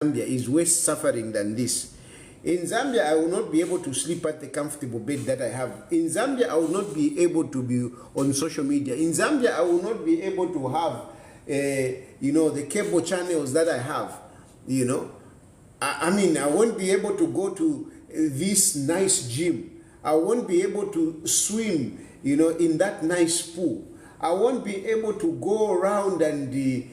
Zambia is worse suffering than this. In Zambia, I will not be able to sleep at the comfortable bed that I have. In Zambia, I will not be able to be on social media. In Zambia, I will not be able to have, the cable channels that I have. I mean, I won't be able to go to this nice gym. I won't be able to swim, in that nice pool. I won't be able to go around and, be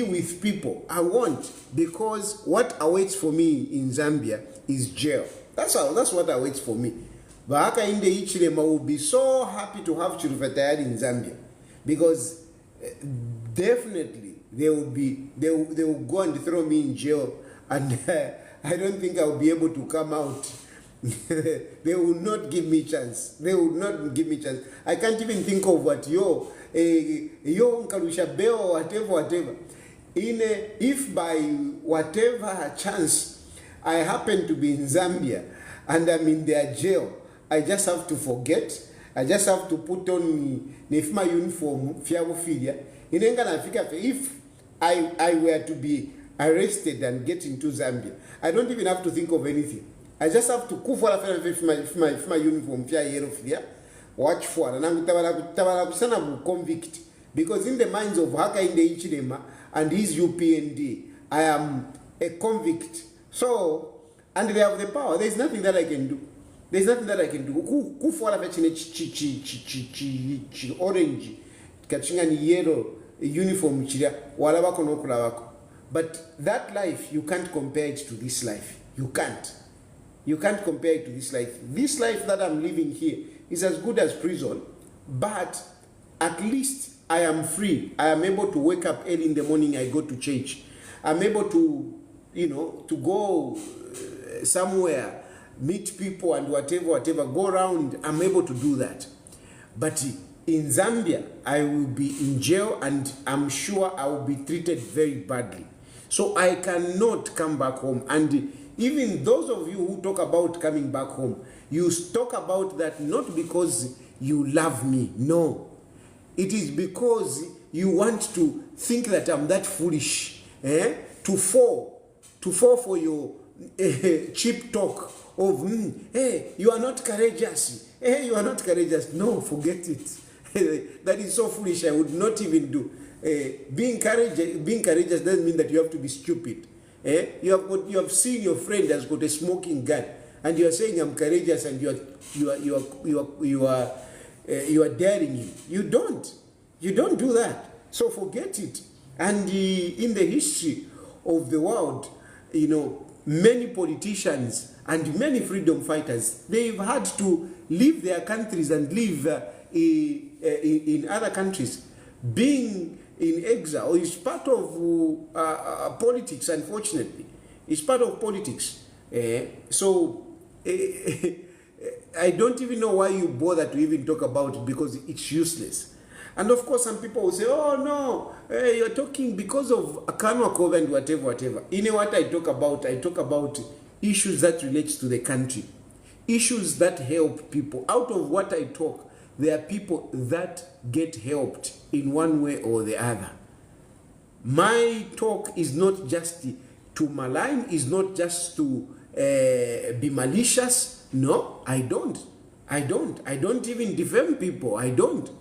with people. I won't, because what awaits for me in Zambia is jail. That's what awaits for me. But Hakainde Hichilema will be so happy to have Chirufetayari in Zambia, because definitely they will go and throw me in jail, and I don't think I'll be able to come out. They will not give me chance. They will not give me chance. I can't even think of what Nkarusha Bell or whatever. If by whatever chance I happen to be in Zambia and I'm in their jail, I just have to forget. I just have to put on my uniform. If I were to be arrested and get into Zambia, I don't even have to think of anything. I just have to kufala my uniform watch for and I'm convict, because in the minds of Hakainde Hichilema and his UPND, I am a convict. So, and they have the power. There's nothing that I can do. There's nothing that I can do. Kufala orange, kachingani yellow uniform walaba kono kulawako. But that life, you can't compare it to this life. You can't. You can't compare it to this life. This life that I'm living here is as good as prison, but at least I am free. I am able to wake up early in the morning, I go to church. I'm able to, to go somewhere, meet people and whatever, go around. I'm able to do that. But in Zambia, I will be in jail, and I'm sure I will be treated very badly. So I cannot come back home. And even those of you who talk about coming back home, you talk about that not because you love me. No. It is because you want to think that I'm that foolish, to fall for your cheap talk of, hey, you are not courageous. Hey, you are not courageous. No, forget it. That is so foolish. I would not even do. Being courageous doesn't mean that you have to be stupid. You have seen your friend has got a smoking gun, and you are saying I'm courageous, and you are daring him. You don't do that. So forget it. And in the history of the world, many politicians and many freedom fighters, they've had to leave their countries and live in other countries. Being in exile is part of politics, unfortunately. It's part of politics. So I don't even know why you bother to even talk about it, because it's useless. And of course, some people will say, oh no, you're talking because of Akanwa and whatever. You know what I talk about? I talk about issues that relates to the country. Issues that help people. Out of what I talk, there are people that get helped in one way or the other. My talk is not just to malign, is not just to be malicious. No, I don't. I don't even defame people. I don't.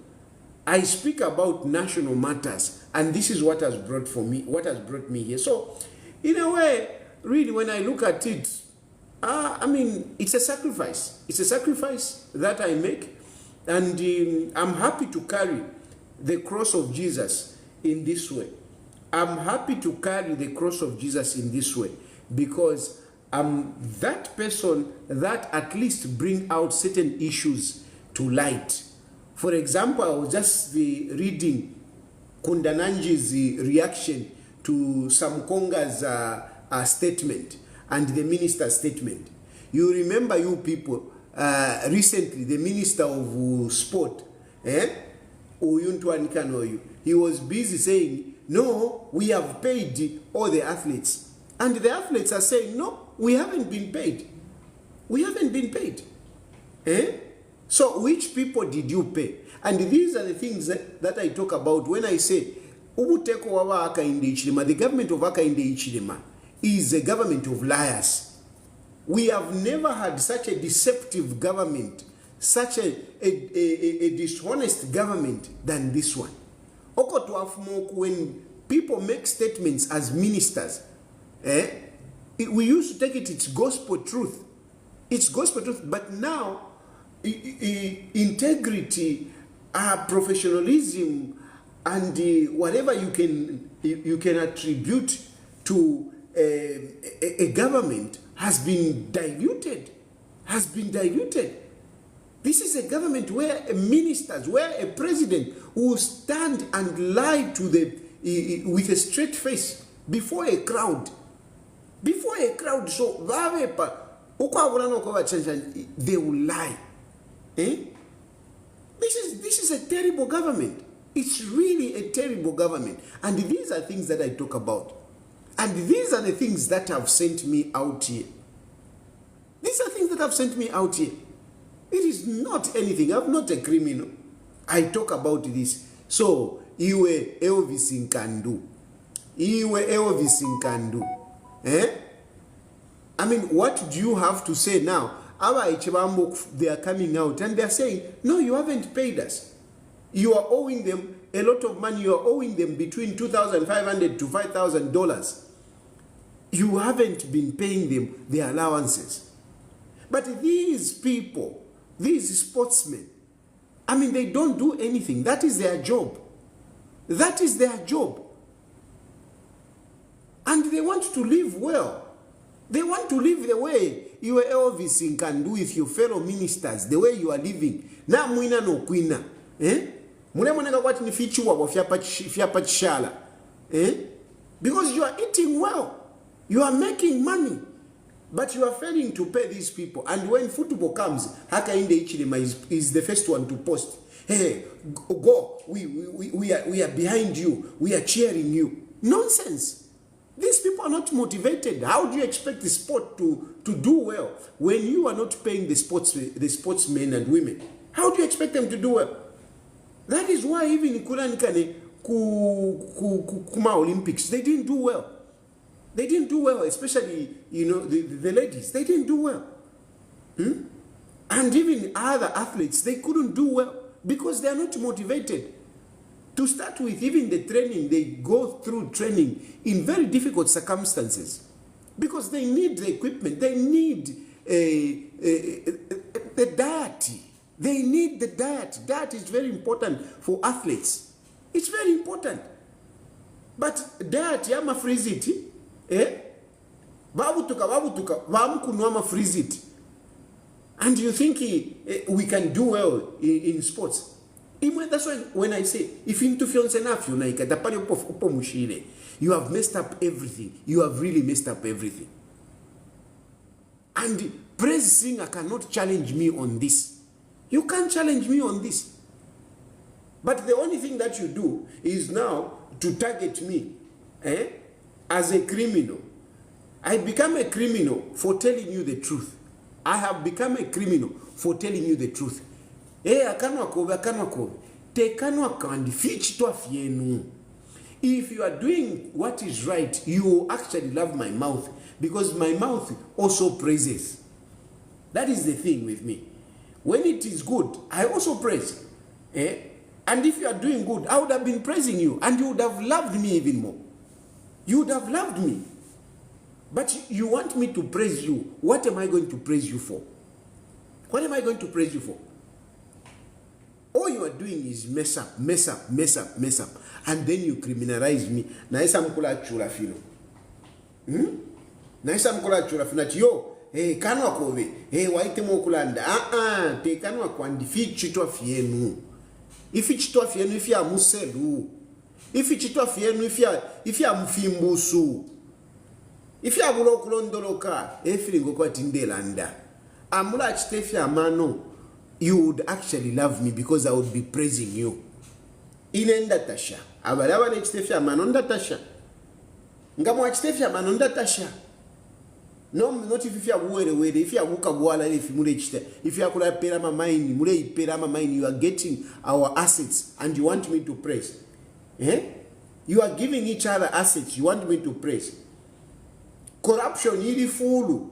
I speak about national matters, and this is what has brought me here. So, in a way, really, when I look at it, it's a sacrifice. It's a sacrifice that I make. And I'm happy to carry the cross of Jesus in this way. I'm happy to carry the cross of Jesus in this way, because I'm that person that at least bring out certain issues to light. For example, I was just reading Kundananji's reaction to Sam Konga's statement and the minister's statement. You remember, you people, recently the minister of sport, he was busy saying, no, we have paid all the athletes. And the athletes are saying, no, we haven't been paid. We haven't been paid. So which people did you pay? And these are the things that I talk about when I say, the government of Hakainde Hichilema is a government of liars. We have never had such a deceptive government, such a dishonest government than this one. When people make statements as ministers, we used to take it's gospel truth. It's gospel truth, but now integrity, professionalism, and whatever you can attribute to a government has been diluted. This is a government where ministers, where a president will stand and lie to with a straight face before a crowd. So they will lie. This is a terrible government. It's really a terrible government. And these are things that I talk about. And these are the things that have sent me out here. It is not anything. I'm not a criminal. I talk about this. So, iwe Elvis Nkandu. I mean, what do you have to say now? They are coming out and they are saying, no, you haven't paid us. You are owing them a lot of money. You are owing them between $2,500 to $5,000. You haven't been paying them their allowances. But these people, these sportsmen, I mean, they don't do anything. That is their job. And they want to live well. They want to live the way you are Elvis can do with your fellow ministers, the way you are living. Na mwina no kwina. Mule mwenega kwati ni fichuwa wafyapa chishala. Because you are eating well. You are making money. But you are failing to pay these people. And when football comes, Hakainde Ichilema is the first one to post. Hey, go. We are behind you. We are cheering you. Nonsense. These people are not motivated. How do you expect the sport to do well when you are not paying the sportsmen and women? How do you expect them to do well? That is why even Kulanikane Kuma Olympics, they didn't do well. They didn't do well, especially, the ladies. They didn't do well. And even other athletes, they couldn't do well because they are not motivated. To start with, even the training, they go through training in very difficult circumstances because they need the equipment. They need the diet. They need the diet. Diet is very important for athletes. It's very important. But diet, yama freeze it. Babutuka, vamukunwama freeze it. And you think we can do well in sports? That's why when I say, if you have messed up everything. You have really messed up everything. And praise singer cannot challenge me on this. You can't challenge me on this. But the only thing that you do is now to target me as a criminal. I become a criminal for telling you the truth. I have become a criminal for telling you the truth. If you are doing what is right, you will actually love my mouth because my mouth also praises. That is the thing with me. When it is good, I also praise. And if you are doing good, I would have been praising you and you would have loved me even more. You would have loved me. But you want me to praise you. What am I going to praise you for? What am I going to praise you for? All you are doing is mess up. And then you criminalize me. Naisa mkula chula fino. Naisa mkula chula fino. Yo, kanwa kove. Waite mokulanda. Te kanwa kwandi fi chitwa fienu. Ifi chitwa fienu ifi ya muselu. Ifi chitwa fienu ifi ya mfimbusu. If you have a kulondoloka, efilingo kwa tindelanda. Amula chitefi amano, you would actually love me because I would be praising you. Inenda tasha. Abalawa ne chitefi amano ndatasha. Ngamu chitefi amano ndatasha. No, not if you are were. If you are wuka wala, if you are kula perama mine, mule perama mine, you are getting our assets and you want me to praise. You are giving each other assets. You want me to praise. corruption ili fulu,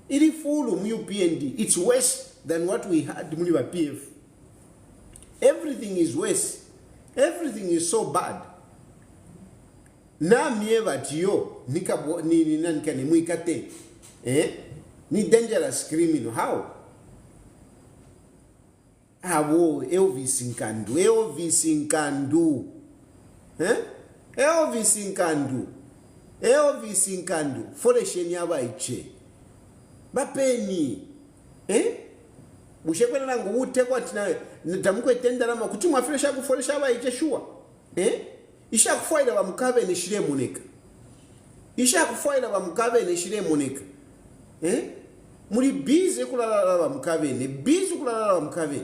ili fulu mu UPND. It's worse than what we had muli wa PF. Everything is worse. Everything is so bad. Na mieva tiyo ni muikate. Ni dangerous criminal. How? Awo Elvis Nkandu. Elvis Nkandu. Elvis Nkandu. Elvis Nkandu. Fole shenyaba iche. Bapeni. Bushekwena nangu utekwa tina nitamuko itendala makuti mwafresha kufolesha aba iche shuwa. Isha kufaida wa mkabe ni shire moneka. Isha kufaida wa mkabe ni shire moneka. Muri busy kulala wa mkabe ni busy kulala wa mkabe.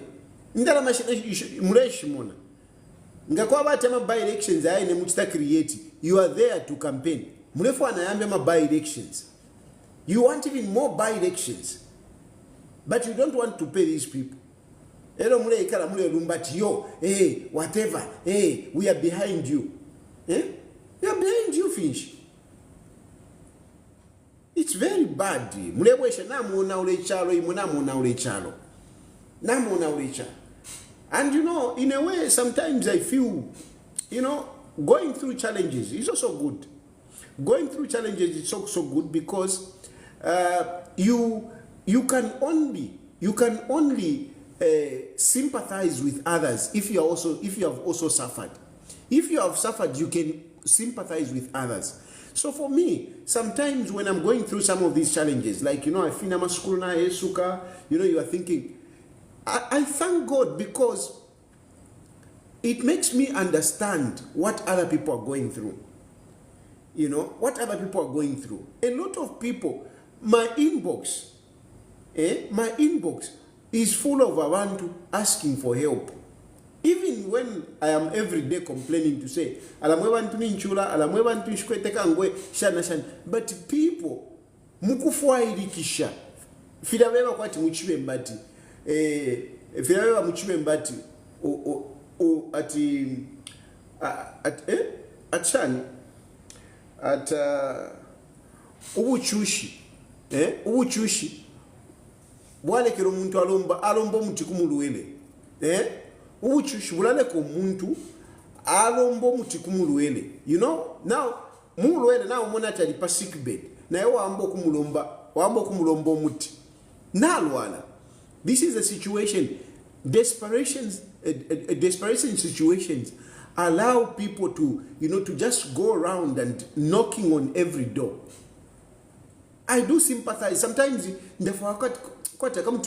Ndala mureshi mona. Ngakwa batema by elections ayi ne muchita create. You are there to campaign. Murefu anayambe ma by elections. You want even more by elections. But you don't want to pay these people. Ero mule ikala mule rumbati yo, whatever, we are behind you. We are behind you, Finch. It's very bad. Mule weshe namu na ule chalo, imunamu na ule chalo. Namu na ule chalo. And you know, in a way, sometimes I feel, you know, going through challenges is also good. Going through challenges is also good because you can only sympathize with others if you have also suffered. If you have suffered, you can sympathize with others. So for me, sometimes when I'm going through some of these challenges, like, you know, I feel namaskuluna esuka, you know, you are thinking, I thank God because it makes me understand what other people are going through. You know, what other people are going through. A lot of people, my inbox is full of abantu asking for help. Even when I am every day complaining to say, but people, mukufuairikisha, filawewa kwati muchiwe mbati, filawewa muchiwe mbati, ubuchushi, wale kero muntu alomba muti kumuluwele. Ubuchushi bulale ko muntu alomba muti kumuluwele. You know, now muluwele now mona tali pa sick bed. Na yo wambo kumulomba muti. Nalwala. This is a situation, desperation situations allow people to, you know, to just go around and knocking on every door. I do sympathize. Sometimes kwata kama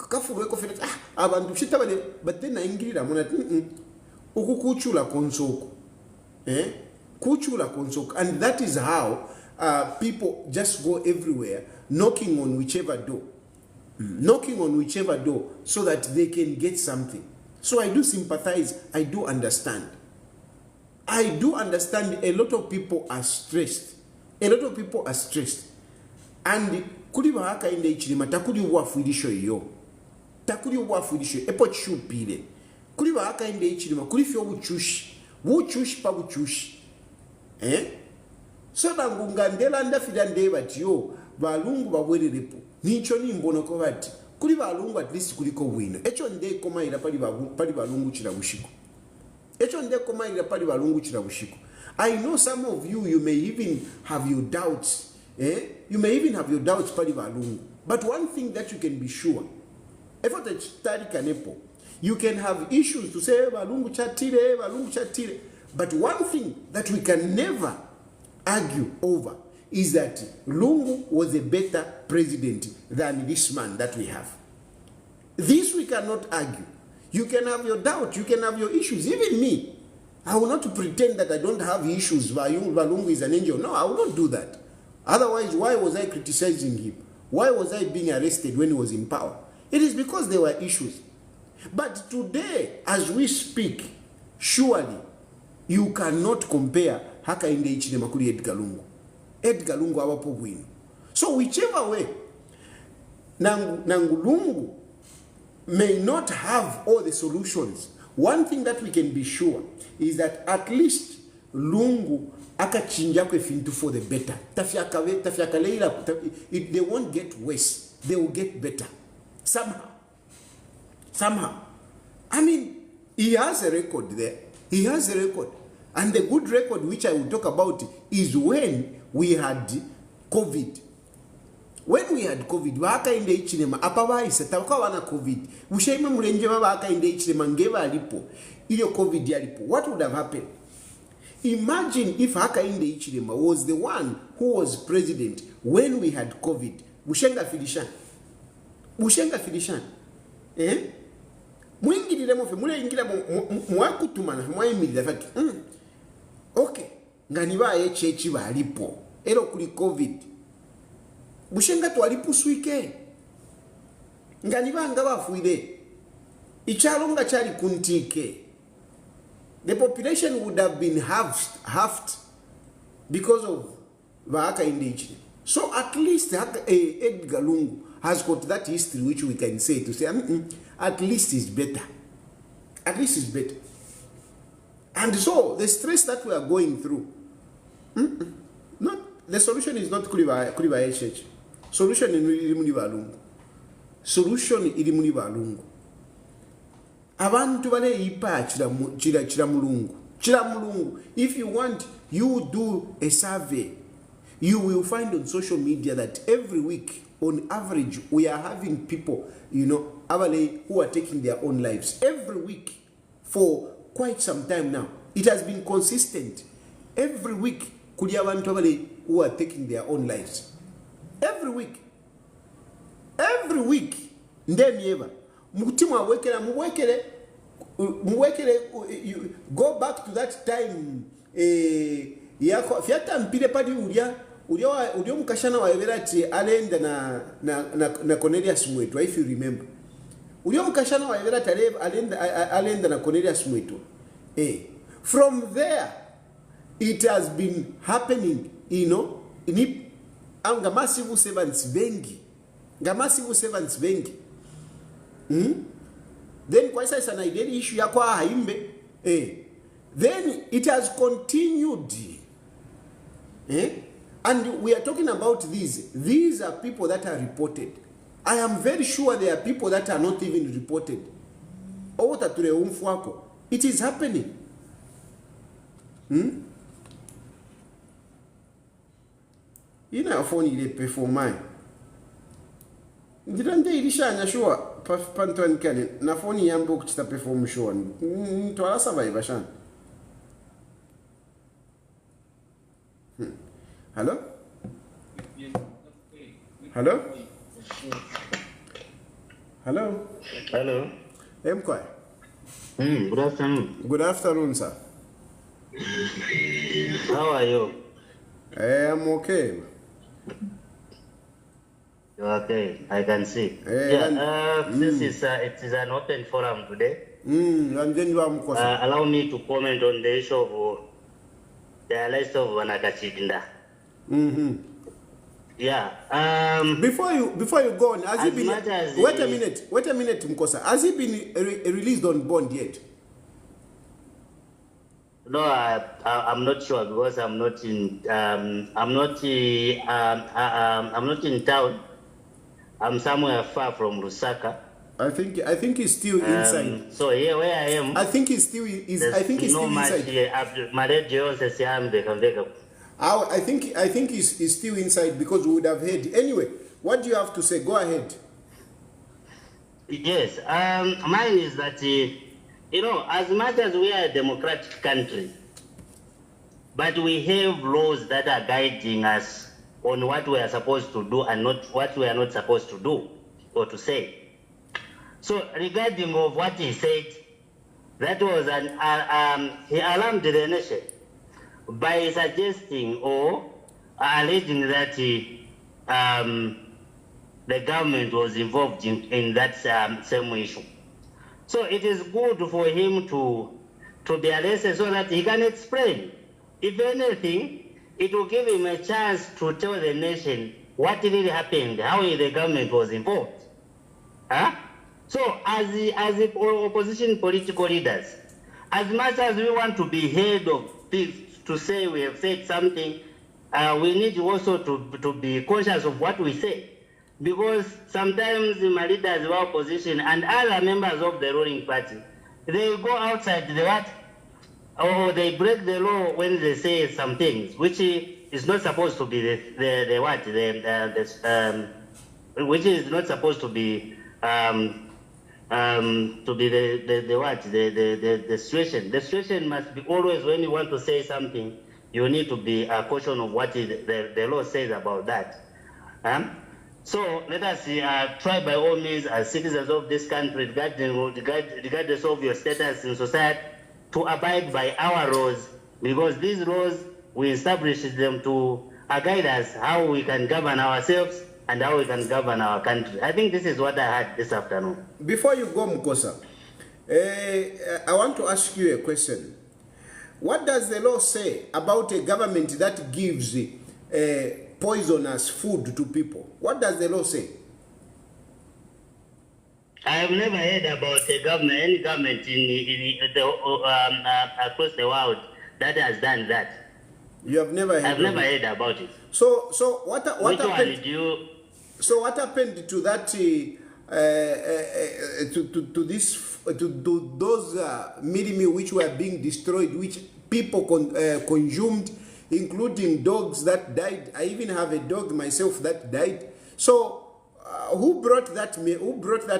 kafuwe ko fela abantu shita bale batena ingirira mona ukukuchula konsoko kuchula konsoko, and that is how people just go everywhere knocking on whichever door so that they can get something. So I do sympathize. I do understand a lot of people are stressed. And kuli bahaka inde ichilima takuli uwafuidisho iyo. Epo chupile. Kuli bahaka inde ichilima kuli fio uchushi pa uchushi. So ngandela ndafidande batiyo balungu babwere repo. Nicho ni mbono ko bati. Kuli balungu at least kuliko wino. Echo nde koma ila pali balungu chila bushiko. I know some of you may even have your doubts. You may even have your doubts, pali balungu. But one thing that you can be sure, you can have issues to say balungu chatire. But one thing that we can never argue over is that Lungu was a better president than this man that we have. This we cannot argue. You can have your doubt, you can have your issues. Even me, I will not pretend that I don't have issues. Balungu is an angel. No, I will not do that. Otherwise, why was I criticizing him? Why was I being arrested when he was in power? It is because there were issues. But today, as we speak, surely you cannot compare haka inde ichine makuli Edgar Lungu awapo winu. So whichever way, Lungu may not have all the solutions. One thing that we can be sure is that at least Lungu akachinjako efintu for the better. They won't get worse, they will get better somehow. I mean, he has a record there. He has a record. And the good record which I will talk about is when we had COVID. When we had COVID, waka inde ichilema, apawa iseta, waka wana COVID. Ushaima mulenjema waka inde ichilema, ngeva alipo. Iyo COVID yalipo. What would have happened? Imagine if Haka Inde Ichilema was the one who was president when we had COVID. Bushenga Filishan. Mwingilile mofe, mule ingila mwakutumana, mwaimili faki. Okay, nganiba echechi walipo. Ero kuli COVID. Bushenga tu walipo suike. Nganiba ngaba fuide. Ichalonga chali kuntike. The population would have been halved because of Vahaka Indijini. So at least Edgar Lungu has got that history which we can say to say, at least it's better. At least it's better. And so the stress that we are going through, not the solution is not Kuliva Church. Solution in Ilimuniva Lungu. Solution in Ilimuniva Lungu. Abantu bale ipa chira mulungu. If you want, you do a survey. You will find on social media that every week, on average, we are having people, who are taking their own lives. Every week, for quite some time now. It has been consistent. Every week, kuli abantu who are taking their own lives. Every week. Ndemieva. Mutima muwekele, go back to that time. Fiata mpile padi ulia mkashana wa everati alenda na Cornelius Mwetu, if you remember. Ulia mkashana wa everati alenda na Cornelius Mwetu. From there, it has been happening, anga massive servants bengi. Then kwa isa sana ideli issue ya kwa haimbe. Then it has continued. And we are talking about these. These are people that are reported. I am very sure there are people that are not even reported. It is happening. Ina phone ile perform mine. Ndirande ilishanya sure Pantone kane na phone yambo kuchita perform sure. Twala survive shan. Hello? Hello? Hello? Hello. Mkwa. Good afternoon. Good afternoon, sir. How are you? I'm okay. You're okay. I can see. This is it is an open forum today. Allow me to comment on the issue of the arrest of Wanakachidinda. Yeah. Before you go on, has he been? Wait a minute, Mkosa. Has he been released on bond yet? No, I'm not sure because I'm not in town. I'm somewhere far from Lusaka. I think he's still inside. So here where I am, I think he's still inside. I think he's still inside because we would have heard. Anyway, what do you have to say? Go ahead. Yes. Mine is that as much as we are a democratic country, but we have laws that are guiding us on what we are supposed to do and not what we are not supposed to do or to say. So regarding of what he said, that was he alarmed the nation by suggesting or alleging that the government was involved in that same issue. So it is good for him to be arrested so that he can explain. If anything, it will give him a chance to tell the nation what really happened, how the government was involved. So as the opposition political leaders, as much as we want to be heard of to say we have said something, we need also to be cautious of what we say. Because sometimes the leaders of opposition and other members of the ruling party, they go outside the what? Or they break the law when they say some things, which is not supposed to be the what? Which is not supposed to be the what? The situation. The situation must be always, when you want to say something, you need to be cautious of what the law says about that. So let us try by all means, as citizens of this country, regardless of your status in society, to abide by our laws, because these laws, we establish them to guide us how we can govern ourselves and how we can govern our country. I think this is what I had this afternoon. Before you go, Mukosa, I want to ask you a question. What does the law say about a government that gives poisonous food to people? What does the law say? I have never heard about any government across the world that has done that. You have never heard? I've never heard about it. So what happened? Did you? So what happened to that? To those meaty meal which were being destroyed, which people consumed, including dogs that died. I even have a dog myself that died. So who brought that maize? Who brought the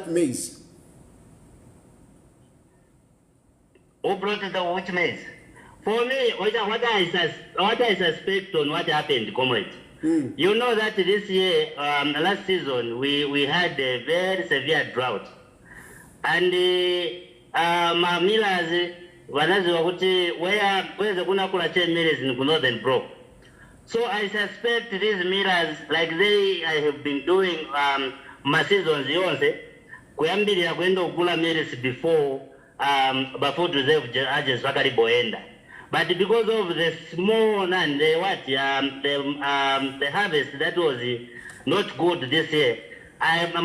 which maize? For me, what I suspect on what happened, comrade. You know that this year, last season, we had a very severe drought, and millers wanaziwa kuti where kuna kula millers in northern broke. So I suspect these millers, like I have been doing seasons yonse, kuyambirira kwenda kugula millers before food reserve agents vakaliboenda. But because of the small and the harvest that was not good this year, what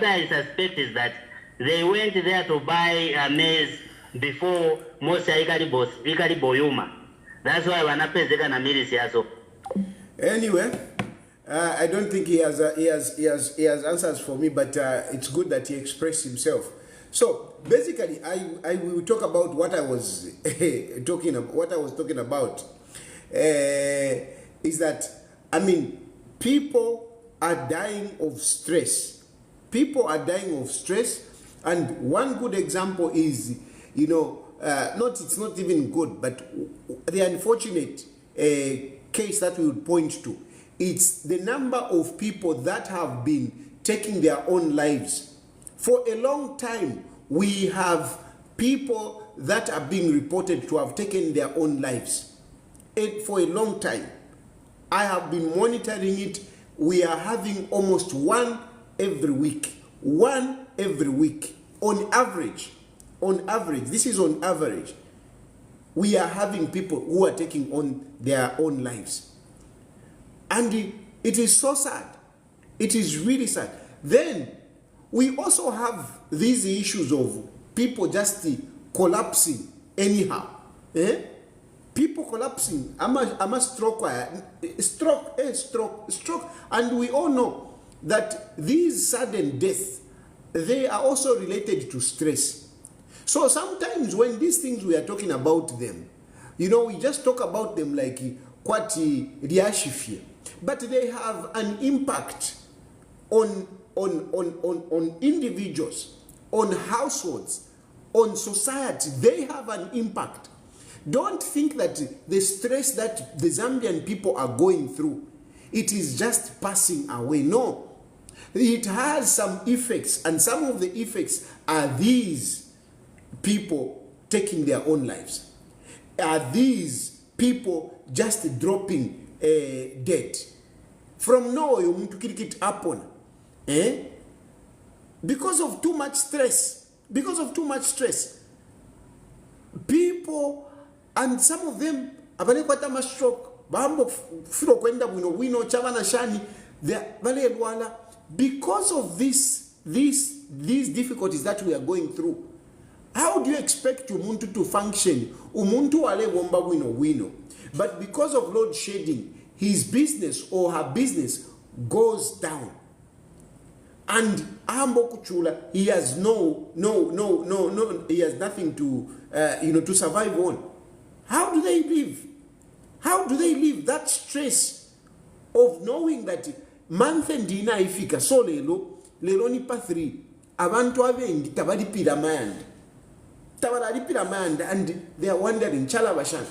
I suspect is that they went there to buy maize before most ikaliboyuma. That's why wanapezeka na milisi yaso. Anyway, I don't think he has answers for me, but it's good that he expressed himself. So basically, I will talk about what I was talking about. Is that, I mean, people are dying of stress. People are dying of stress, and one good example is, it's not even good, but the unfortunate case that we would point to, it's the number of people that have been taking their own lives. For a long time, we have people that are being reported to have taken their own lives. And for a long time, I have been monitoring it. We are having almost one every week. One every week. On average, this is on average, we are having people who are taking on their own lives. And it is so sad. It is really sad. Then, we also have these issues of people just collapsing anyhow. People collapsing. I'm a stroke. And we all know that these sudden deaths, they are also related to stress. So sometimes when these things we are talking about them, we just talk about them like kwati riashifia, but they have an impact on individuals, on households, on society. They have an impact. Don't think that the stress that the Zambian people are going through, it is just passing away. No. It has some effects, and some of the effects are these people taking their own lives. Are these people just dropping dead? From nowhere, to kick it upon. Because of too much stress. People, and some of them, stroke, because of these difficulties that we are going through, How do you expect umuntu to function? Umuntu wale womba wino. But because of load shedding, his business or her business goes down. And Ambo Kuchula, he has no, he has nothing to, to survive on. How do they live? How do they live? That stress of knowing that month and dinner ifika, so lelo nipa 3, abantu abengi tabalipira mind, and they are wondering, Chalavashan.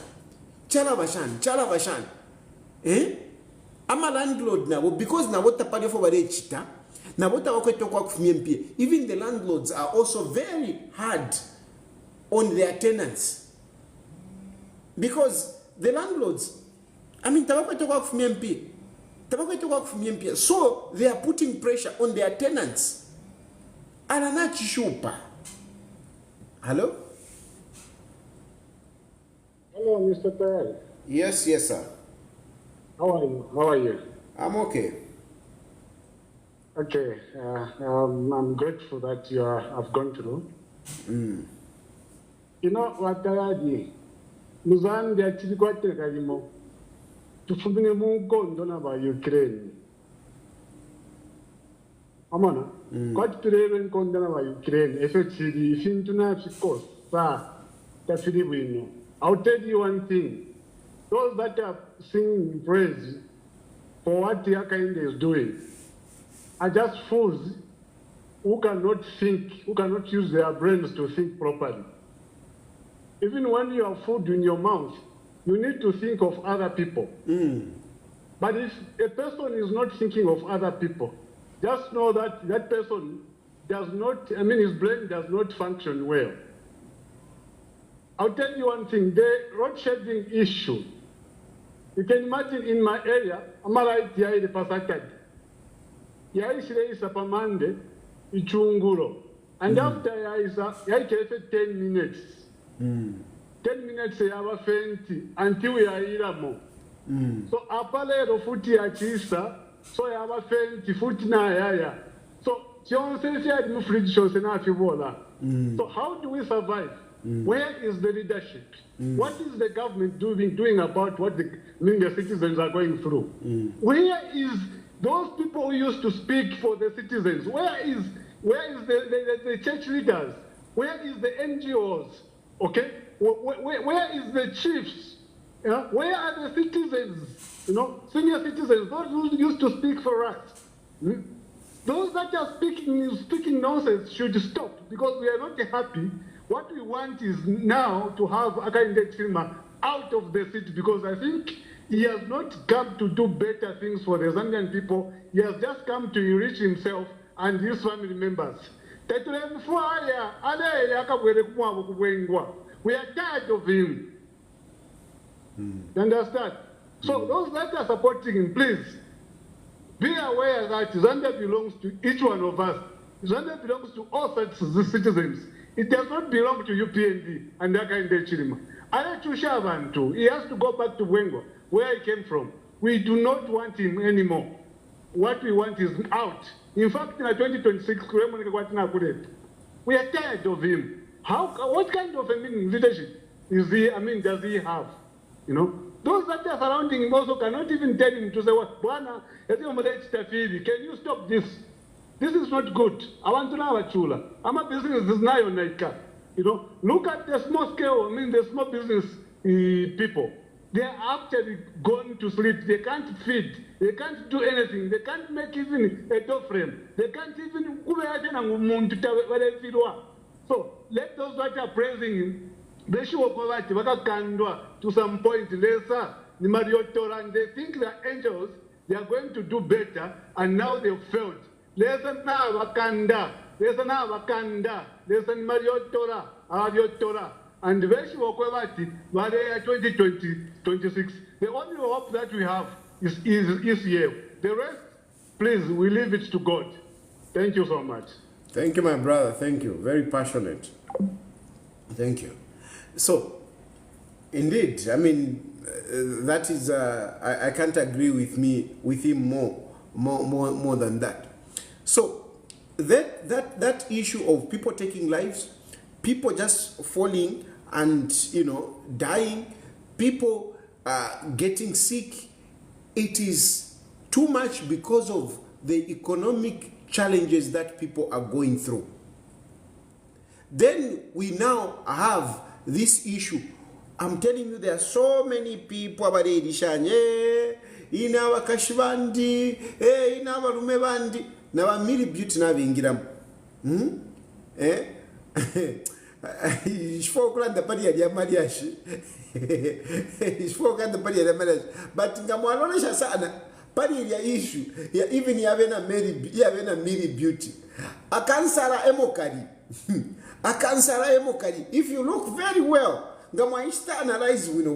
Eh? I'm a landlord now, because now what the party for chita, now what even the landlords are also very hard on their tenants. Because the landlords, so they are putting pressure on their tenants. Hello? Hello, Mr. Tayari. Yes, sir. How are you? I'm okay. Okay, I'm grateful that you have gone through. You know what Tayari? Muzambi achiri kwateka limo. Tufumine munkondo na Ukraine. Amana. Kwati turebe nkondo na Ukraine. Effectively, ifintuna fikos sa tafiri bwino. I'll tell you one thing. Those that are singing praise for what Yakainde is doing are just fools who cannot think, who cannot use their brains to think properly. Even when you have food in your mouth, you need to think of other people. But if a person is not thinking of other people, just know that that person does not, his brain does not function well. I'll tell you one thing, the road shedding issue. You can imagine in my area, I'm right here in the Pasakad. Yaishire is a Pamande, Ichunguro. And after Yaishire 10 minutes. 10 minutes I have a fainty until we are iramo. So apale rofuti achisa, so I have a fainty foot na yaya. So John says I move fridge shows and so how do we survive? Where is the leadership? What is the government doing about what the citizens are going through? Where is those people who used to speak for the citizens? Where is the church leaders? Where is the NGOs? Okay, where is the chiefs? Where are the citizens? Senior citizens, those who used to speak for us. Those that are speaking nonsense should stop, because we are not happy. What we want is now to have Akainde Chilima out of the seat, because I think he has not come to do better things for the Zambian people. He has just come to enrich himself and his family members. We are tired of him. You understand? So those that are supporting him, please be aware that Zambia belongs to each one of us. Zambia belongs to all such citizens. It does not belong to UPND and Akainde Chilima. He has to go back to Wengo, where he came from. We do not want him anymore. What we want is out. In fact, in 2026, we are tired of him. What kind of leadership is he? Does he have? Those that are surrounding him also cannot even tell him to say, "Bwana, can you stop this? This is not good. I want to know what chula. I'm a business is now on Naika. Look at the small scale, the small business people. They are actually going to sleep. They can't feed. They can't do anything. They can't make even a door frame. They can't even. So let those that are praising him, they show poverty, to some point later, and they think they're angels, they are going to do better, and now they've failed. Listen now, Wakanda. Listen now, Wakanda. Listen, Mariotora, Ariotora. And Veshi Wakwavati, Maria 2026. The only hope that we have is here. The rest, please, we leave it to God. Thank you so much. Thank you, my brother. Thank you. Very passionate. Thank you. So, indeed, that is, I can't agree with him more than that. So, that issue of people taking lives people just falling and, dying, people getting sick. It is too much because of the economic challenges that people are going through. Then we now have this issue. I'm telling you, there are so many people about Edishanye, ina wakashibandi, ina warume bandi, na wamili beauty na vingiramu. Ishfokulanda pali ya mariashi. Ishfokulanda pali ya mariashi. But ngamwalonesha sana pali ya issue ya even yavena Mary beauty. Akansara emokari. Akansara emokari. If you look very well, ngamwaishita analyze wino.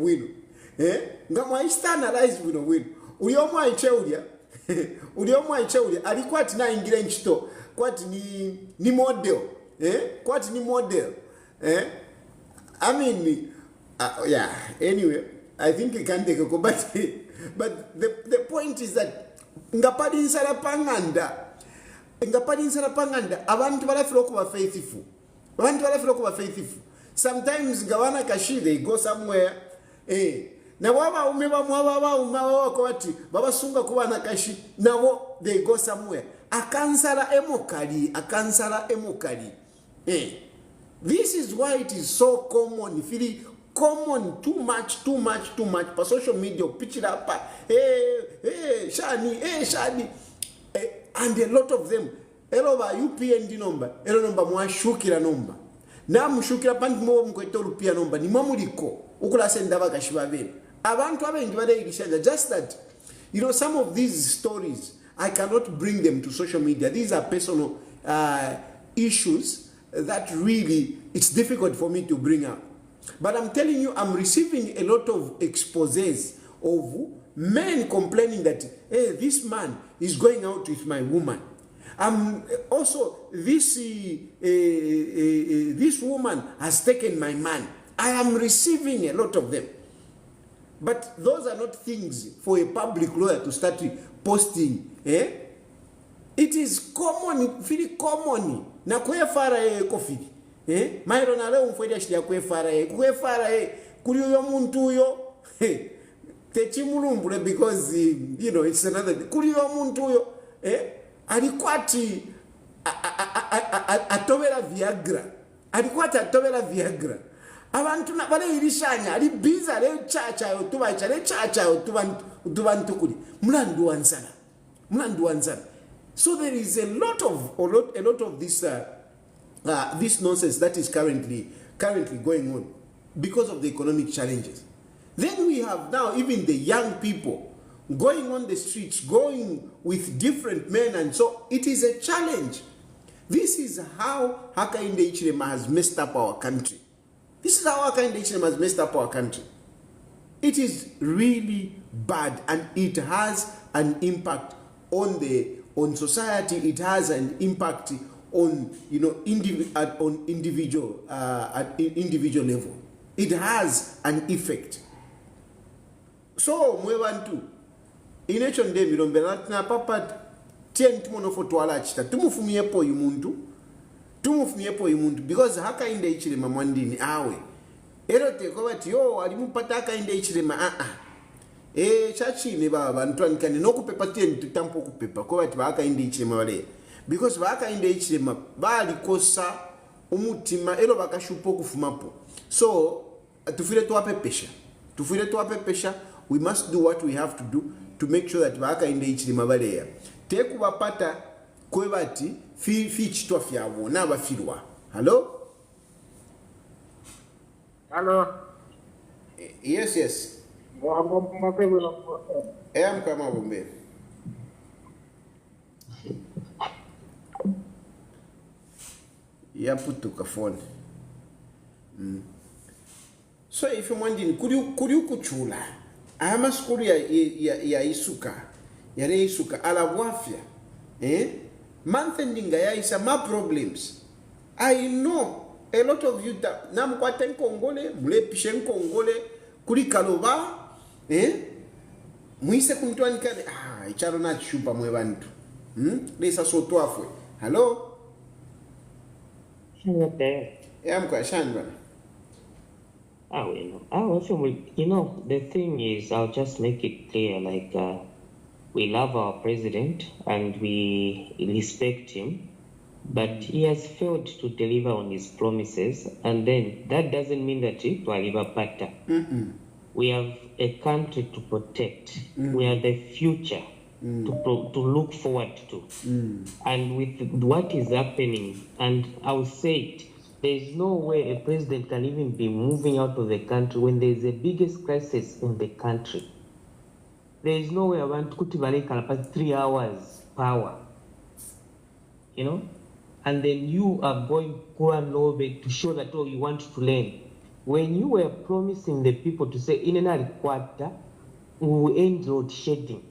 Ngamwaishita analyze wino. Uliomwa icheulia alikuwa tina ingire nchito kwati ni model. Kwati ni model. I mean, yeah, anyway, I think you can take a go, but the point is that ngapadi insala panganda abantu balafira okuba faithful. Sometimes gawana kashi, they go somewhere, na waba umeba mwaba kwati baba sunga kuba na kashi, now they go somewhere. Akansala emokali. This is why it is so common, really common, too much. Per social media, pitch it up, Shani, and a lot of them. Hello, UPND number, mwashukira number. Na mshukira pandi mkwete rupia number, ni mamuliko, ukula sendaba kashibabeni. Abantu abengi bade ilishaja, just that, some of these stories, I cannot bring them to social media. These are personal issues that really, it's difficult for me to bring up. But I'm telling you, I'm receiving a lot of exposés of men complaining that, hey, this man is going out with my woman. Also, this woman has taken my man. I am receiving a lot of them. But those are not things for a public lawyer to start posting. It is common, very common. Na kwefara kofi. Mairo na leo mfwedia shida kwefara kuri uyo muntu uyo. Techimulumbule because it's another kuri uyo muntu uyo. Alikwati atobera Viagra. Abantu na bale irishanya ali biza le chacha utubantu kuri. Mlandu wanzana. So there is a lot of this nonsense that is currently going on because of the economic challenges. Then we have now even the young people going on the streets, going with different men, and so it is a challenge. This is how Hakainde Hichilema has messed up our country. It is really bad, and it has an impact on society. It has an impact on individual level. It has an effect. So mwebantu inecho nde milombe na papa tien tumonofo twalachita tumufumiepo yumuntu because Hakainde Hichilema mwandini awe erote kwa bati alimupata Hakainde Hichilema chachine baba ntwanikane nokupepa tien tutampo kupepa kwa bati Hakainde Hichilema wale because Hakainde Hichilema balikosa umutima bakashupo kufumapo. So tufile tuwapepesha. We must do what we have to do to make sure that Hakainde Hichilema baleya teku bapata kwebati fichitwa fyabo n'abafirwa. Hello? Yes. Mkama bombe. Yaputuka phone. So if you want kuri kuchula ama skuru ya isuka ala wafya month ending ya ma problems. I know a lot of you namkwate nkongole mulepishe nkongole kuri kaloba muise kumtwanikane icharo na chupa mwe bantu lesa sotwafwe. Hello? Mkwashani bwana. The thing is, I'll just make it clear, we love our president and we respect him, but he has failed to deliver on his promises, and then that doesn't mean that he will live better. We have a country to protect. We are the future to look forward to. And with what is happening, and I will say it, there is no way a president can even be moving out of the country when there is the biggest crisis in the country. There is no way around Kutivaleka 3 hours power, and then you are going over to show that you want to learn. When you were promising the people to say in another quarter we will end load shedding.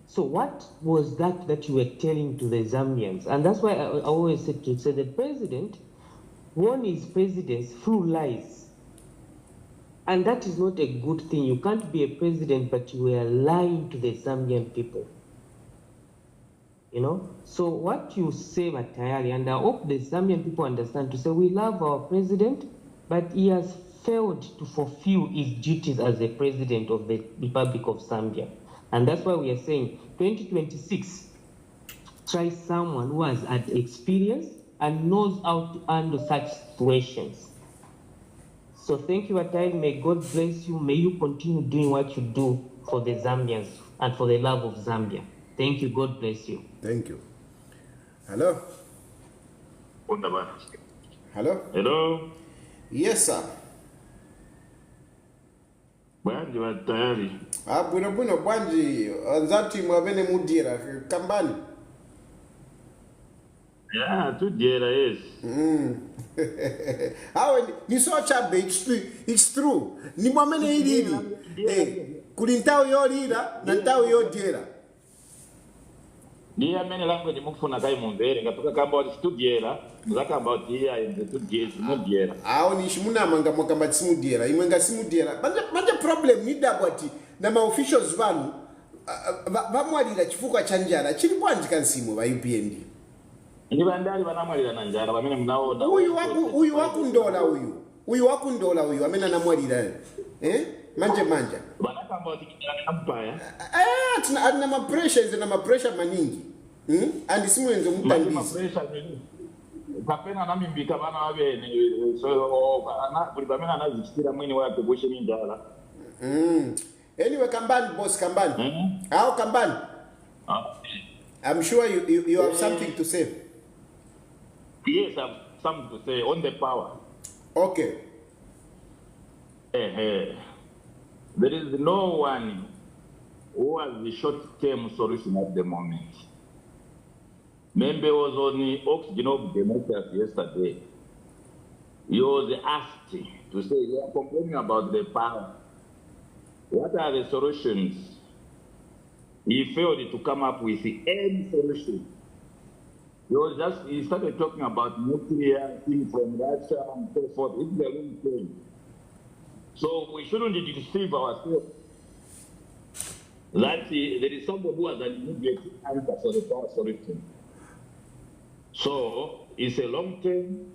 So what was that you were telling to the Zambians? And that's why I always said the president won his presidency through lies. And that is not a good thing. You can't be a president, but you were lying to the Zambian people. So what you say, Matayari, and I hope the Zambian people understand, to say we love our president, but he has failed to fulfill his duties as the president of the Republic of Zambia. And that's why we are saying 2026, try someone who has had experience and knows how to handle such situations. So thank you, Atai. May God bless you. May you continue doing what you do for the Zambians and for the love of Zambia. Thank you. God bless you. Thank you. Hello? Hello? Hello? Yes, sir. Bwanji wa tayari. Bwino bwanji nzati mwabene mudira kambani. Yeah, tudyera, yes. Ni so chabe, it's true. Ni mwamene ili. Kuli ntao yolira na ntao yodyera. Ni amene language mukufuna kai mumvere ngatoka kamba wati tudyera, zakamba wati iya yenze tudyera. Ni shimunamanga mwakamba tsimudyera, imwe nga simudyera. Manje problem ni dabwati na ma officials vanu vamwalira chifukwa cha njala chili bwanji kansimu ba UPND. Ndi bandali vanamwalira na njala pamene munaona. Uyu wakundola uyu amene anamwalira. Manje. Vanakamba wati kijana mpaya. Tina ma pressures na ma pressure maningi. And simu yenzo mutandizi. Kapena nami mbika bana wabene so kuli pamene anazichitira mwini wake kushe njala. Anyway, Kambani, boss, Kambani. How Kambani? I'm sure you have something to say. Yes, I have something to say on the power. Okay. There is no one who has the short-term solution at the moment. Member was on the Oxygen of Democracy yesterday. He was asked to say, you are complaining about the power. What are the solutions? He failed to come up with any solution. He started talking about nuclear things from Russia and so forth. It's the wrong thing. So we shouldn't deceive ourselves that there is somebody who has an immediate answer for the power solution. So it's a long term.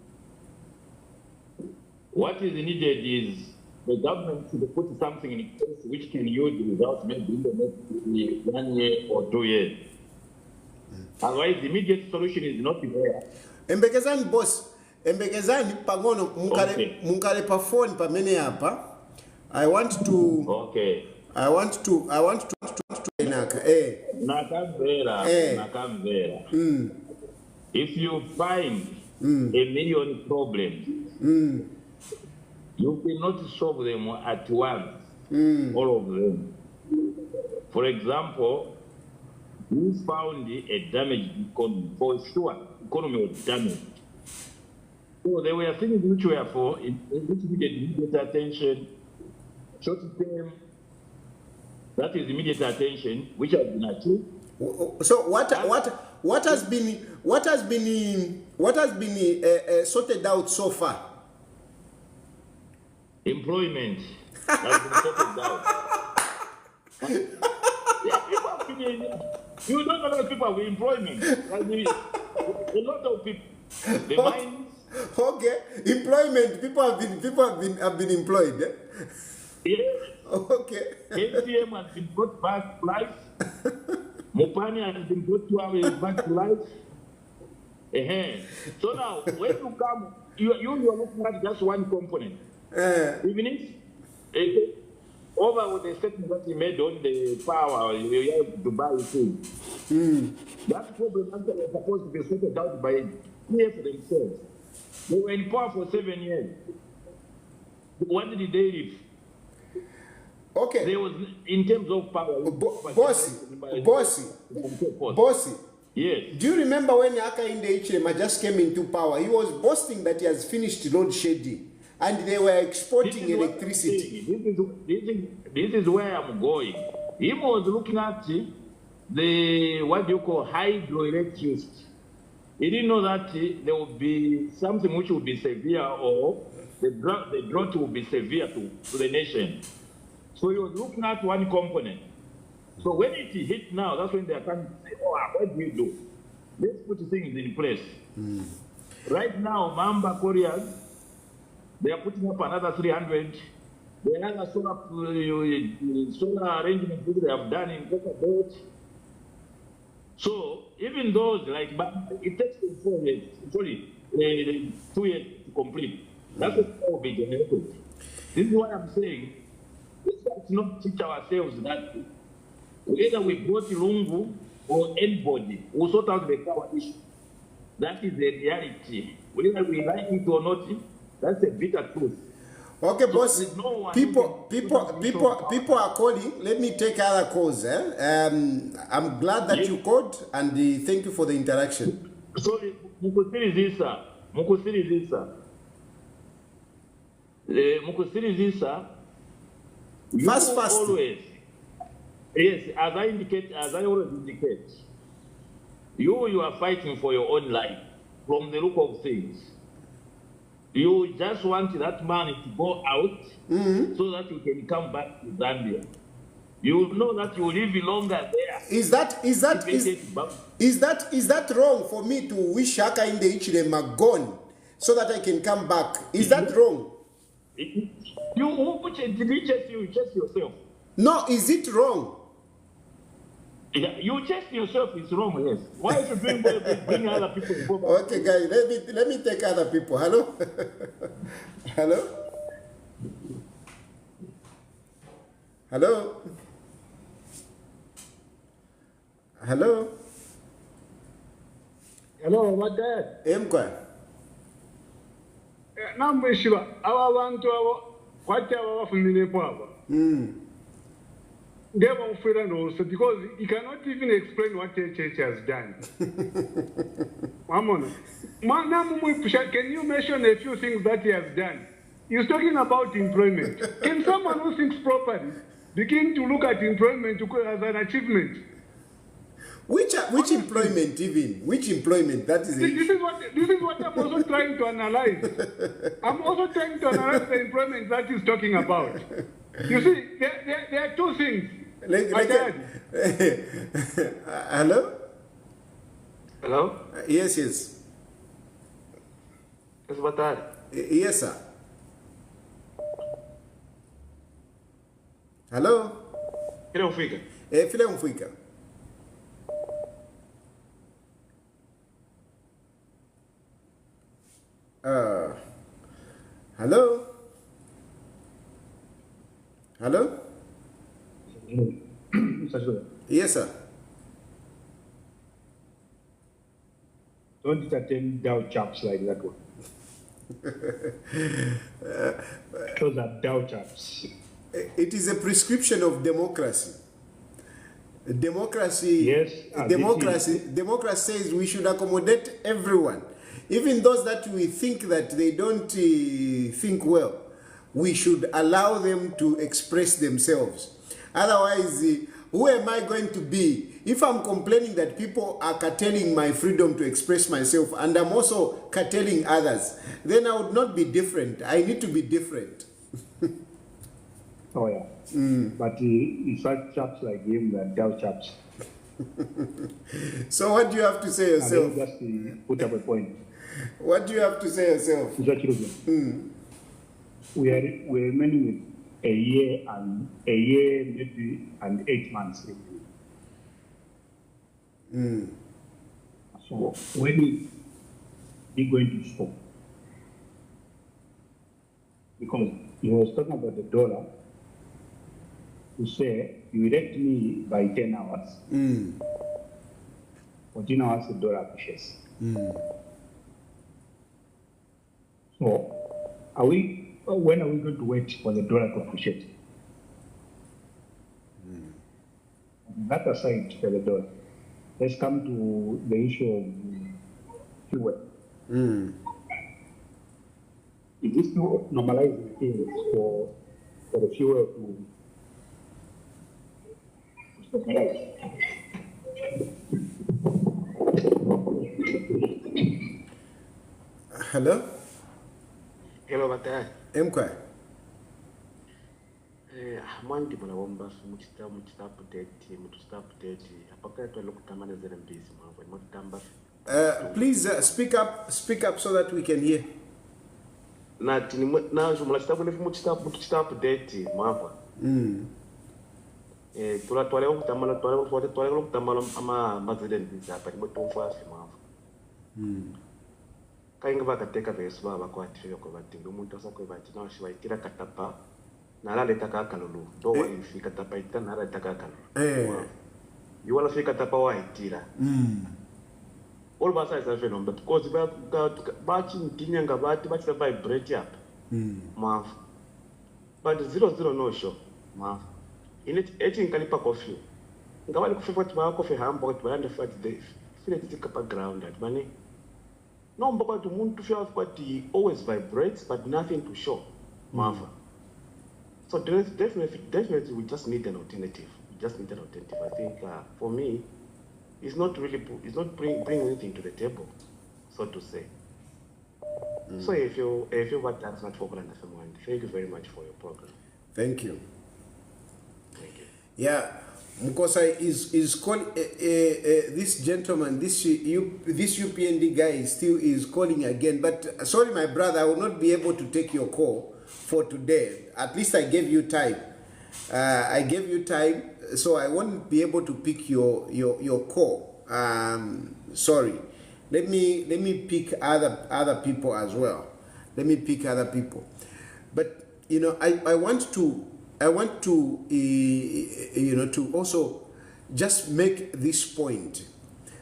What is needed is the government to put something in place which can yield results maybe in the next 1 year or 2 years. Otherwise, the immediate solution is not there. Embekezani boss, embekezani pagono munkale pa phone pa mene hapa. I want to inaka. Nakamvera. If you find a million problems, you cannot solve them at once, all of them. For example, we found a damaged economy. For sure, economy was damaged. So there were things which were which needed immediate attention, short term. That is immediate attention, which has been achieved. So what has been sorted out so far? Employment has been sorted out. You don't know people with employment. A lot of people. The mines Okay, employment. People have been employed. Eh? Yes, Okay. ATM has been brought back to life. Mopani has been brought to back to life. So now, when you come, you are looking at just one component. Even if over the statement that he made on the power, you have to buy things. That problem actually was supposed to be sorted out by PF themselves. They were in power for 7 years. When did they leave? Okay. There was, in terms of power, Bossy. Yes. Do you remember when Hakainde Hichilema just came into power? He was boasting that he has finished load shedding and they were exporting electricity. This is where I'm going. He was looking at the, what do you call, hydroelectricity. He didn't know that there would be something which would be severe, or the drought will be severe to the nation. So he was looking at one component. So when it hit now, that's when they are coming to say, oh, what do we do? Let's put things in place. Right now, Mamba Koreans, they are putting up another 300. There are other solar arrangements that they have done in Coca Belt. So even those, like, but it takes them 4 years, 2 years to complete. That's what will be generated. This is what I'm saying. Let's not teach ourselves that whether we go to Lungu or anybody, we'll sort out the power issue. That is the reality. Whether we like it or not, that's a bitter truth. Okay, So boss. there's no one People are calling. Let me take other calls. I'm glad that you called, and thank you for the interaction. Sorry, Mukusirizisa. Fast. Always. Yes, as I always indicate, you are fighting for your own life from the look of things. You just want that money to go out so that you can come back to Zambia. You know that you live longer there. Is that wrong for me to wish Hakainde Hichilema gone so that I can come back? Is that wrong? You chase yourself. No, is it wrong? Yeah, you chase yourself, it's wrong, yes. Why should you bring other people involved? Okay, guys, let me take other people. Hello? Hello? Hello? Hello? Hello, what that? Emkwa. Namwe shiba, aba bantu abo, kwati aba bafundinepo aba. They won't feel also because he cannot even explain what church has done. Can you mention a few things that he has done? He's talking about employment. Can someone who thinks properly begin to look at employment as an achievement? Which employment even? Which employment? That is it. This is what I'm also trying to analyze. I'm also trying to analyze the employment that he's talking about. You see, there are two things. Hello? Hello? Yes. Yes, boa tarde. Yes, sir. Hello? Filhão fica. Filhão fica. Hello? Hello? Yes, sir. Don't entertain doubt chaps like that one. Those are doubt chaps. It is a prescription of democracy. Democracy says we should accommodate everyone. Even those that we think that they don't think well, we should allow them to express themselves. Otherwise, who am I going to be? If I'm complaining that people are curtailing my freedom to express myself and I'm also curtailing others, then I would not be different. I need to be different. Oh, yeah. But it's such chaps like him that doubt chaps. So what do you have to say yourself? Just put up a point. What do you have to say yourself? We are remaining with a year maybe and 8 months. So when is he going to stop? Because he was talking about the dollar. To say you elect me by 10 hours. 14 hours the dollar appreciates. So when are we going to wait for the dollar to appreciate? That aside for the dollar, let's come to the issue of fuel. It is to normalize the things for the fuel to stabilize. Hello? Hello, Batay. Emkwa? Mandi mwana womba mutita update apaka to lokutama nezere mbisi mwanzo mutamba. Please speak up so that we can hear. Nati na jumla chitabu lefu mutita update mwanzo. Twale lokutama ama mazele mbisi apa ni mutomfu afi mwanzo. Kainga bakateka besu baba kwati yoko bati umuntu asakwe bati na shibaitira katapa nala letaka kalulu do wa ifika katapa ita nala letaka kalulu yuwala fika katapa wa itira all basa is a phenomenon because ba chintinya ngabati ba vibrate up maf but 00 no show maf in it eating kalipa coffee ngabali kufifa twa coffee hambo twa and fat day feel it kapa ground at bani no, but the moon to feel what he always vibrates, but nothing to show. Marva. So definitely, we just need an alternative. We just need an alternative. I think for me, it's not bringing anything to the table, so to say. So if you want that's not for Grand FM1, thank you very much for your program. Thank you. Thank you. Yeah. Mukosa is calling this gentleman, this UPND guy is calling again. But sorry, my brother, I will not be able to take your call for today. At least I gave you time. So I won't be able to pick your call. Sorry. Let me pick other people as well. Let me pick other people. But I want to to also just make this point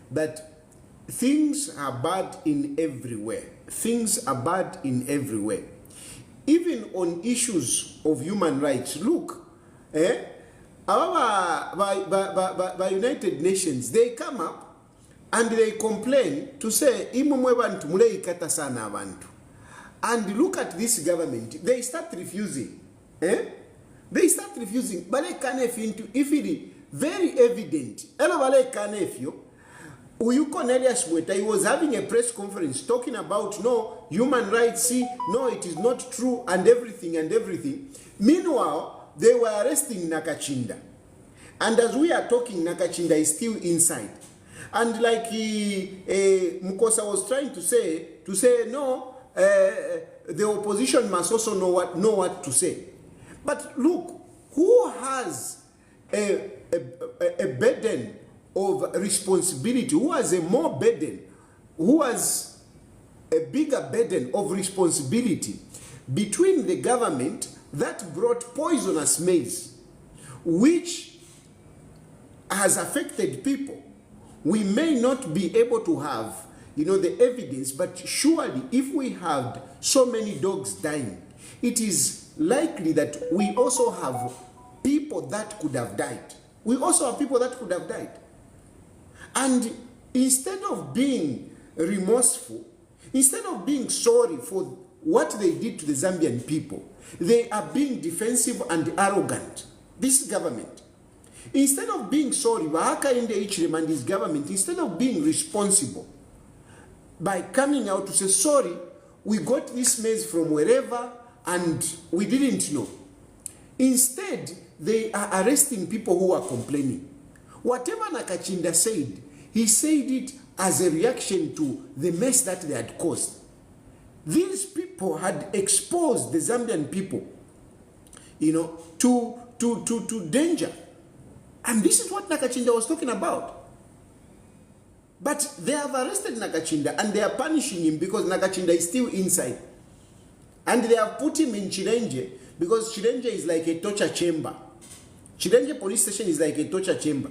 that things are bad in everywhere. Things are bad in everywhere. Even on issues of human rights. Look, by United Nations, they come up and they complain to say, and look at this government. They start refusing. They start refusing. But if it is very evident, Uyu Cornelius Mweta, he was having a press conference talking about no human rights, no, it is not true, and everything. Meanwhile, they were arresting Nakachinda. And as we are talking, Nakachinda is still inside. And like Mukosa was trying to say no, the opposition must also know what to say. But look, who has a burden of responsibility? Who has a more burden? Who has a bigger burden of responsibility between the government that brought poisonous maize, which has affected people? We may not be able to have, the evidence, but surely if we had so many dogs dying, it is likely that we also have people that could have died. And instead of being remorseful, instead of being sorry for what they did to the Zambian people, they are being defensive and arrogant. This government. Instead of being sorry, Wahaka Inde Ichirem and his government, instead of being responsible by coming out to say, sorry, we got this maize from wherever and we didn't know. Instead, they are arresting people who are complaining. Whatever Nakachinda said, he said it as a reaction to the mess that they had caused. These people had exposed the Zambian people, you know, to danger. And this is what Nakachinda was talking about. But they have arrested Nakachinda and they are punishing him because Nakachinda is still inside. And they have put him in Chirenje because Chirenje is like a torture chamber. Chirenje police station is like a torture chamber.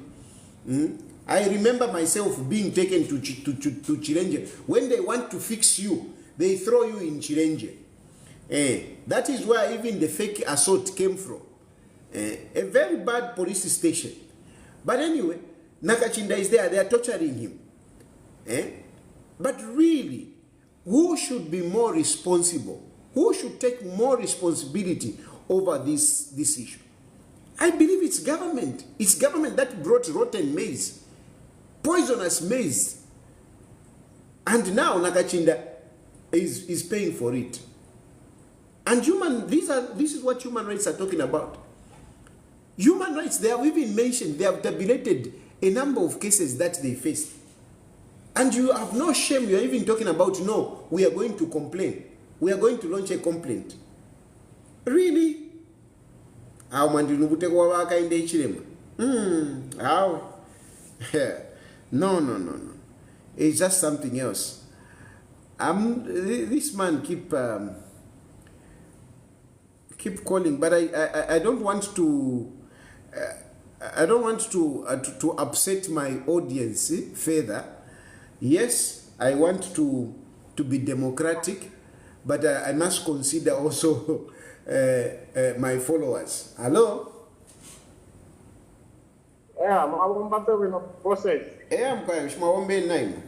I remember myself being taken to Chirenje. When they want to fix you, they throw you in Chirenje. That is where even the fake assault came from. A very bad police station. But anyway, Nakachinda is there. They are torturing him. But really, who should be more responsible? Who should take more responsibility over this issue? I believe it's government. It's government that brought rotten maize, poisonous maize. And now Nakachinda is paying for it. And this is what human rights are talking about. Human rights, they have even mentioned, they have tabulated a number of cases that they faced. And you have no shame, you are even talking about, no, we are going to complain. We are going to launch a complaint. Really? How how? No. It's just something else. This man keep calling, but I don't want to to upset my audience further. Yes, I want to be democratic, but I must consider also my followers. Hello? Yeah, I'm process. Yeah, I'm going to name.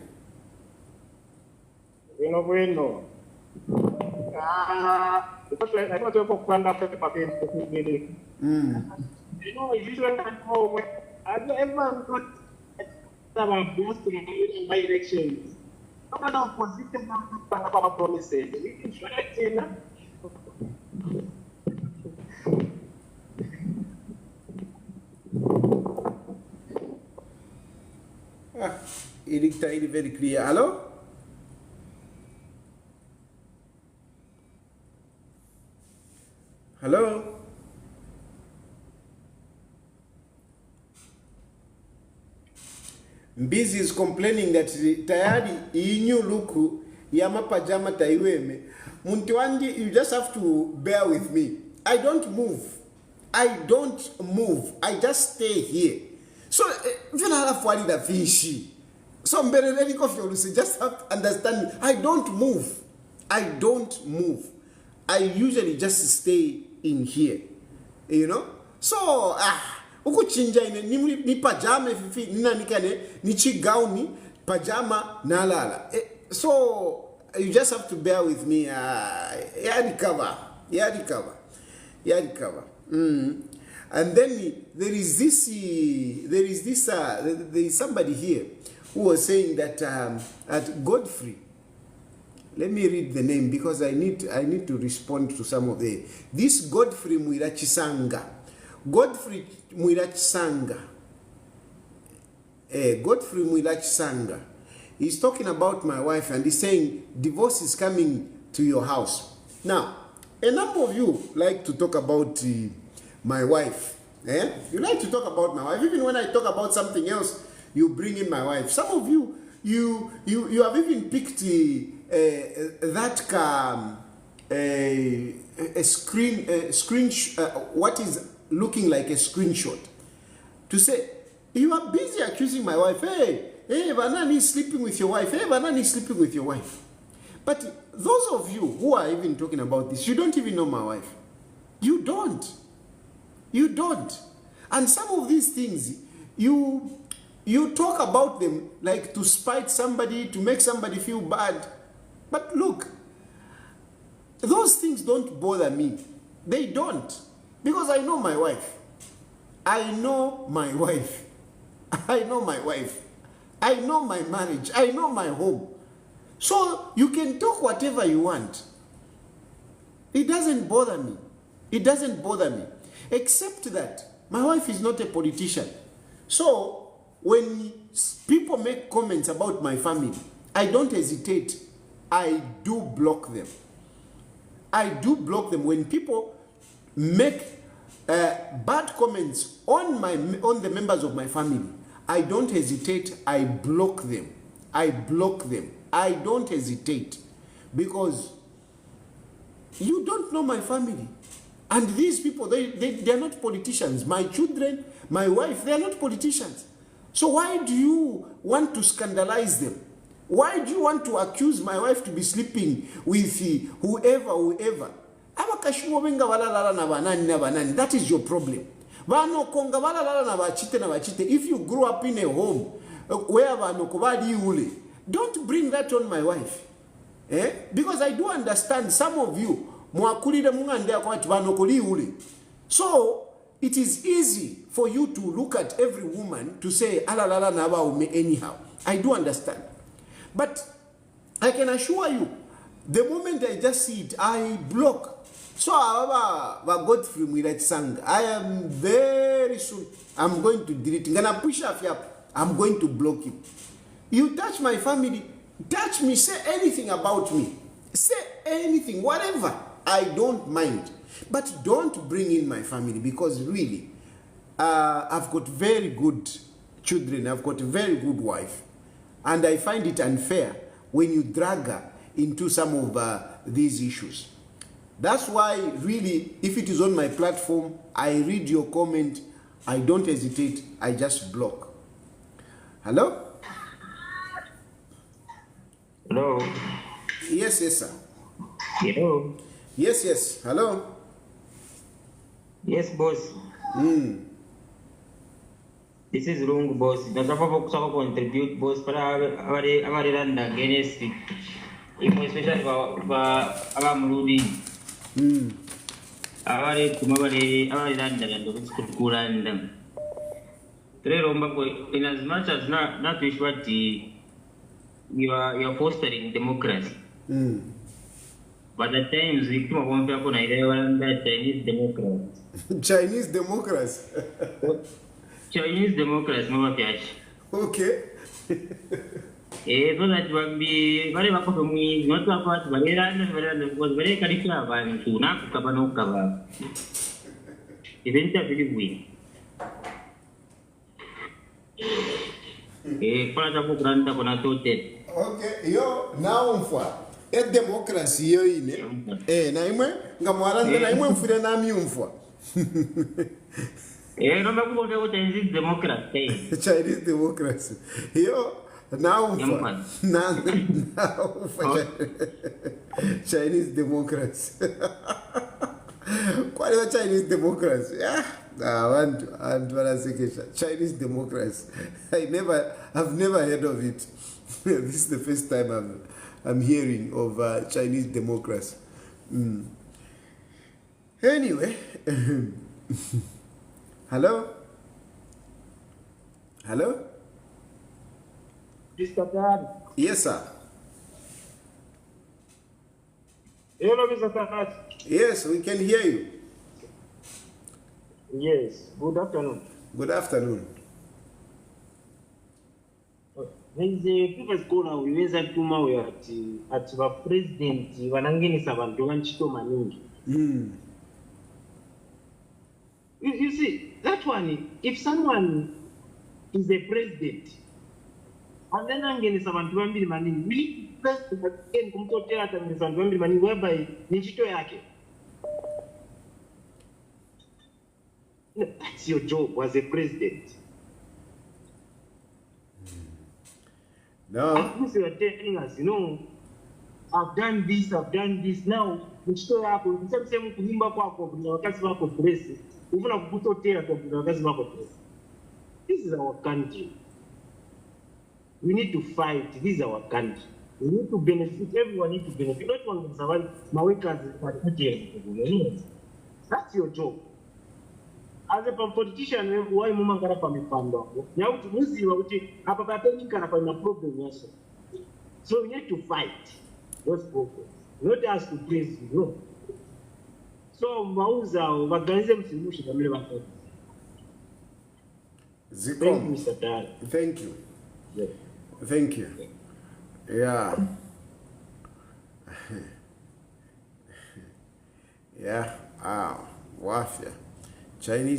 Bueno. Because I got to plan after the package. You know, usually at home, I've ever got some boost in my elections. No matter positive or promises. We can try it. It is very clear. Hello? Hello? Mbizi is complaining that tayari inyu luku yama pajama taiweme. Muntiwandi, you just have to bear with me. I don't move. I just stay here. So, so just have to understand me. I don't move. I usually just stay in here. You know? So, ukuchinja ni pajama ni chigauni pajama nalala. So you just have to bear with me. Recover. And then there is somebody here who was saying that at Godfrey. Let me read the name because I need to respond to some of this Godfrey Mwirachisanga. Godfrey Mwirachisanga. Godfrey Mwirachisanga. He's talking about my wife and he's saying divorce is coming to your house. Now, a number of you like to talk about my wife. You like to talk about my wife. Even when I talk about something else, you bring in my wife. Some of you have even picked that what is looking like a screenshot to say you are busy accusing my wife. Hey, Banani is sleeping with your wife. Hey, Banani is sleeping with your wife. But those of you who are even talking about this, you don't even know my wife. You don't. And some of these things, you talk about them like to spite somebody, to make somebody feel bad. But look, those things don't bother me. They don't. Because I know my wife. I know my marriage. I know my home. So you can talk whatever you want. It doesn't bother me. Except that my wife is not a politician. So when people make comments about my family, I don't hesitate. I do block them. I do block them. When people make bad comments on the members of my family, I don't hesitate. I block them. I block them. I don't hesitate, because you don't know my family. And these people, they are not politicians. My children, my wife, they are not politicians. So why do you want to scandalize them? Why do you want to accuse my wife to be sleeping with whoever? That is your problem. If you grew up in a home where don't bring that on my wife. Because I do understand some of you. So it is easy for you to look at every woman to say anyhow. I do understand. But I can assure you, the moment I just see it, I block. So Godfrey Mwilat sang, I am very soon, I'm going to delete. Gonna push up, I'm going to block you. You touch my family, touch me, say anything about me. Say anything, whatever. I don't mind. But don't bring in my family, because really, I've got very good children, I've got a very good wife. And I find it unfair when you drag her into some of these issues. That's why, really, if it is on my platform, I read your comment, I don't hesitate, I just block. Hello? Hello? Yes, sir. Hello? Yes. Hello? Yes, boss. This is wrong, boss. Nataka contribute, boss, para awariranda against it. Especially abamrudi. Awariranda and kuranda. In as much as not wish what you are fostering democracy. But at times we come on people Chinese democrats. Chinese democrats. Chinese democrats, Mama Piash. Okay. So that will be very much for me, not about Valera was very California and to not Cabano Cava. Eventually, we. Okay, yo, now mfwa. E democracy yo ine. Na imwe ngamwaranda na imwe mfire na myumfwa. No me acuerdo que Chinese democracy. Chinese democracy. Yo, now mfwa. Now Chinese democracy. What is Chinese democracy? I want to say Chinese democracy. I've never heard of it. This is the first time I'm hearing of Chinese democracy. Anyway, hello? Mr. Tad. Yes, sir. Hello, Mr. Tad. Yes, we can hear you. Yes, good afternoon. Good afternoon. There is a previous caller we weza tuma we at the president wanangenisa bantu banchito maningi. You see, that one, if someone is a president and then angenisa bantu bambili maningi, we first again kumtotela atangenisa bantu bambili maningi whereby ni chito yake. That's your job as a president. No. You are telling us, I've done this. Now, mchito yako, msema kuimba kwako kuna wakati wako press. Uvuna kukutotela kuna wakati wako press. This is our country. We need to fight. This is our country. We need to benefit. Everyone needs to benefit. Not one of the workers. That's your job. As a politician, why mama kana pa mipando? Now to muzi wa uti hapa pateni kana pa problem yaso. So we need to fight those problems. Not ask to praise you, no. So mauza waganze msimushi kamile watu. Thank Zikom. you, Mr. Tara. Thank you. Yes. Thank you. Yeah. Yeah. Wow. Wafia. Chinese